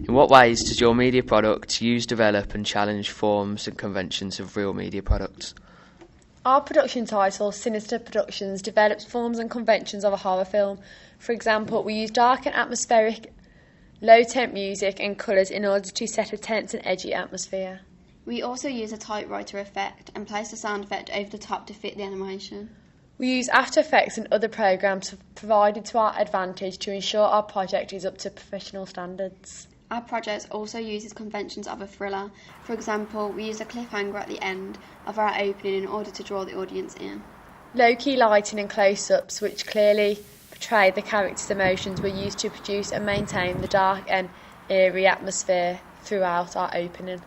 In what ways does your media product use, develop and challenge forms and conventions of real media products? Our production title, Sinister Productions, develops forms and conventions of a horror film. For example, we use dark and atmospheric, low-temp music and colours in order to set a tense and edgy atmosphere. We also use a typewriter effect and place the sound effect over the top to fit the animation. We use After Effects and other programs provided to our advantage to ensure our project is up to professional standards. Our project also uses conventions of a thriller. For example, we use a cliffhanger at the end of our opening in order to draw the audience in. Low-key lighting and close-ups, which clearly portray the characters' emotions, were used to produce and maintain the dark and eerie atmosphere throughout our opening.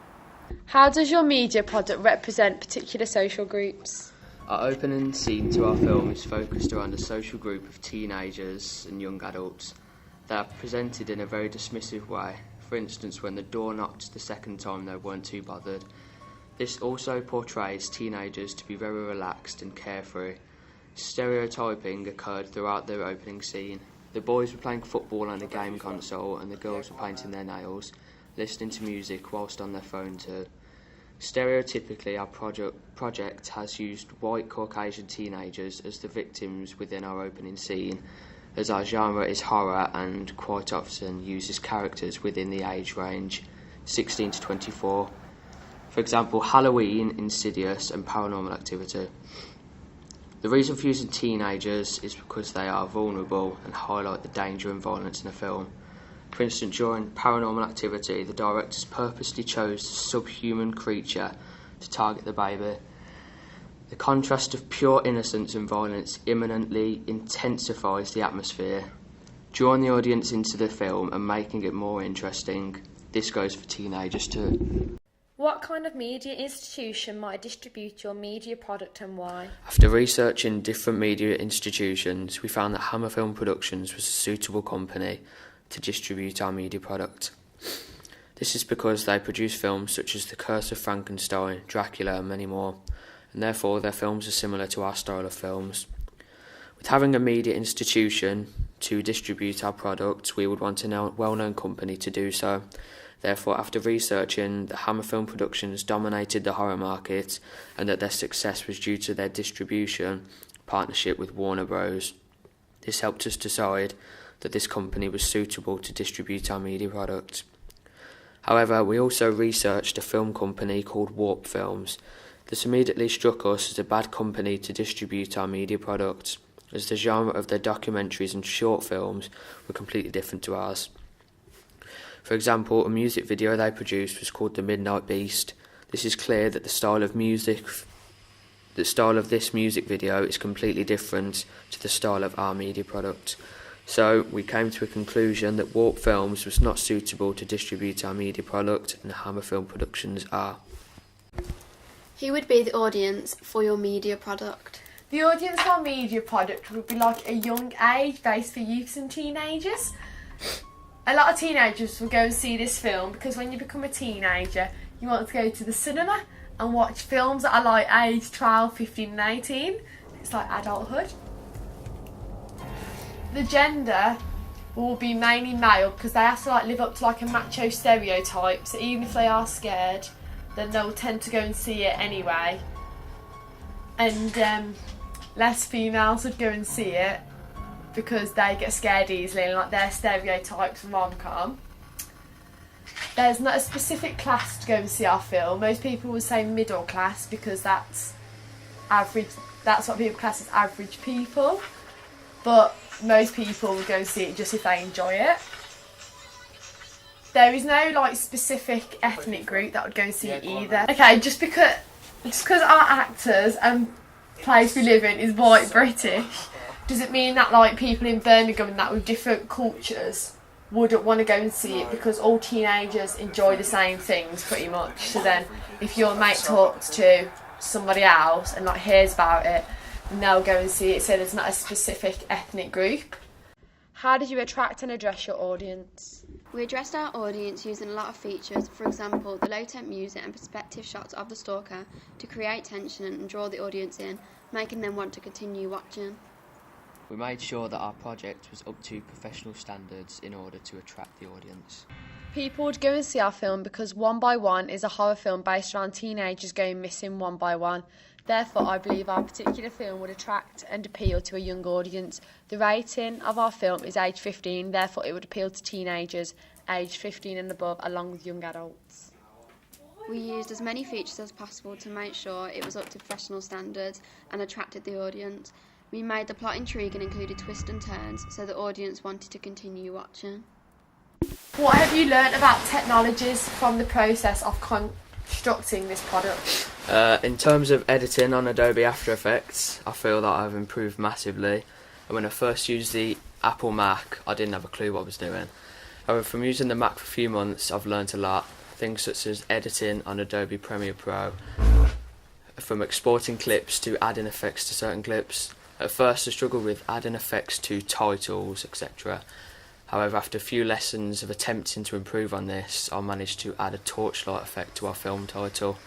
How does your media product represent particular social groups? Our opening scene to our film is focused around a social group of teenagers and young adults. They are presented in a very dismissive way. For instance, when the door knocked the second time, they weren't too bothered. This also portrays teenagers to be very relaxed and carefree. Stereotyping occurred throughout their opening scene. The boys were playing football on a game console and the girls were painting their nails, listening to music whilst on their phone too. Stereotypically, our project has used white Caucasian teenagers as the victims within our opening scene, as our genre is horror and quite often uses characters within the age range 16 to 24. For example, Halloween, Insidious and Paranormal Activity. The reason for using teenagers is because they are vulnerable and highlight the danger and violence in a film. For instance, during Paranormal Activity, the directors purposely chose a subhuman creature to target the baby. The contrast of pure innocence and violence imminently intensifies the atmosphere, drawing the audience into the film and making it more interesting. This goes for teenagers too. What kind of media institution might distribute your media product and why? After researching different media institutions, we found that Hammer Film Productions was a suitable company to distribute our media product. This is because they produce films such as The Curse of Frankenstein, Dracula and many more, and therefore their films are similar to our style of films. With having a media institution to distribute our product, we would want a well-known company to do so. Therefore, after researching, the Hammer Film Productions dominated the horror market and that their success was due to their distribution partnership with Warner Bros. This helped us decide that this company was suitable to distribute our media product. However, we also researched a film company called Warp Films. This immediately struck us as a bad company to distribute our media products, as the genre of their documentaries and short films were completely different to ours. For example, a music video they produced was called The Midnight Beast. This is clear that the style of this music video is completely different to the style of our media product. So we came to a conclusion that Warp Films was not suitable to distribute our media product and Hammer Film Productions are. Who would be the audience for your media product? The audience for our media product would be like a young age based for youths and teenagers. A lot of teenagers will go and see this film because when you become a teenager, you want to go to the cinema and watch films that are like age 12, 15 and 18. It's like adulthood. The gender will be mainly male because they have to like live up to like a macho stereotype, so even if they are scared, then they'll tend to go and see it anyway. And less females would go and see it because they get scared easily and like their stereotypes from rom-com. There's not a specific class to go and see our film. Most people would say middle class because that's average. That's what people class as average people. But most people will go and see it just if they enjoy it. There is no like specific ethnic group that would go and see it either. Okay, just because our actors and place we live in is white British, doesn't mean that like people in Birmingham and that with different cultures wouldn't want to go and see it, because all teenagers enjoy the same things pretty much. So then if your mate talks to somebody else and like hears about it, and they'll go and see it, so there's not a specific ethnic group. How did you attract and address your audience? We addressed our audience using a lot of features, for example, the low-temp music and perspective shots of the stalker to create tension and draw the audience in, making them want to continue watching. We made sure that our project was up to professional standards in order to attract the audience. People would go and see our film because One by One is a horror film based around teenagers going missing one by one. Therefore, I believe our particular film would attract and appeal to a young audience. The rating of our film is age 15, therefore it would appeal to teenagers aged 15 and above, along with young adults. We used as many features as possible to make sure it was up to professional standards and attracted the audience. We made the plot intriguing and included twists and turns, so the audience wanted to continue watching. What have you learnt about technologies from the process of constructing this product? In terms of editing on Adobe After Effects, I feel that I've improved massively. And when I first used the Apple Mac, I didn't have a clue what I was doing. However, from using the Mac for a few months, I've learnt a lot. Things such as editing on Adobe Premiere Pro, from exporting clips to adding effects to certain clips. At first I struggled with adding effects to titles, etc. However, after a few lessons of attempting to improve on this, I managed to add a torchlight effect to our film title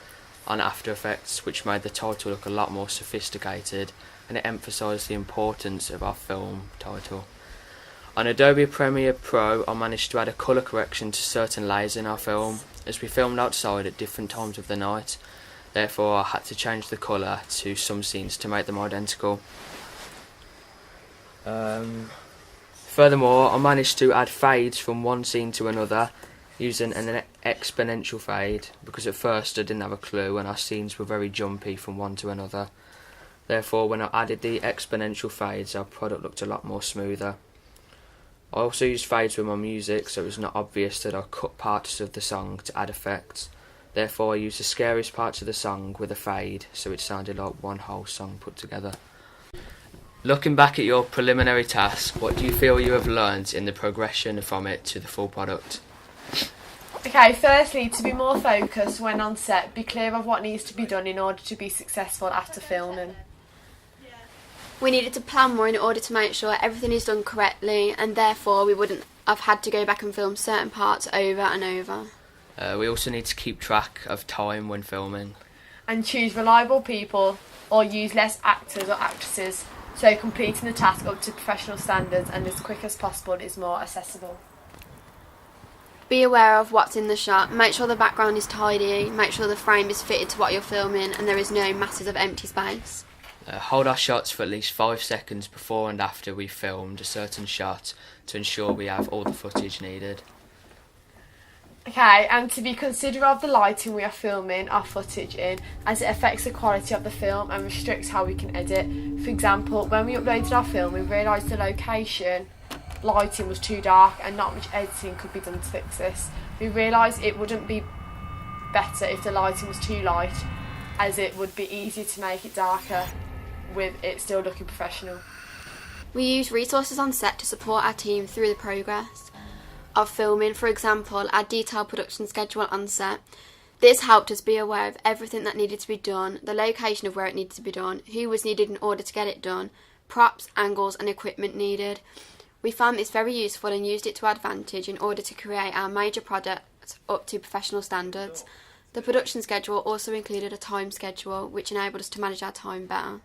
on After Effects, which made the title look a lot more sophisticated, and it emphasised the importance of our film title. On Adobe Premiere Pro, I managed to add a colour correction to certain layers in our film, as we filmed outside at different times of the night. Therefore, I had to change the colour to some scenes to make them identical. Furthermore, I managed to add fades from one scene to another using an exponential fade, because at first I didn't have a clue and our scenes were very jumpy from one to another. Therefore, when I added the exponential fades, our product looked a lot more smoother. I also used fades with my music, so it was not obvious that I cut parts of the song to add effects. Therefore, I used the scariest parts of the song with a fade, so it sounded like one whole song put together. Looking back at your preliminary task, what do you feel you have learnt in the progression from it to the full product? Okay, firstly, to be more focused when on set, be clear of what needs to be done in order to be successful after filming. We needed to plan more in order to make sure everything is done correctly, and therefore we wouldn't have had to go back and film certain parts over and over. We also need to keep track of time when filming. And choose reliable people or use less actors or actresses, so completing the task up to professional standards and as quick as possible is more accessible. Be aware of what's in the shot, make sure the background is tidy, make sure the frame is fitted to what you're filming and there is no masses of empty space. Hold our shots for at least 5 seconds before and after we filmed a certain shot to ensure we have all the footage needed. Okay, and to be considerate of the lighting we are filming our footage in, as it affects the quality of the film and restricts how we can edit. For example, when we uploaded our film, we realised the location lighting was too dark and not much editing could be done to fix this. We realised it wouldn't be better if the lighting was too light, as it would be easier to make it darker with it still looking professional. We use resources on set to support our team through the progress of filming. For example, our detailed production schedule on set. This helped us be aware of everything that needed to be done, the location of where it needed to be done, who was needed in order to get it done, props, angles and equipment needed. We found this very useful and used it to our advantage in order to create our major product up to professional standards. The production schedule also included a time schedule which enabled us to manage our time better.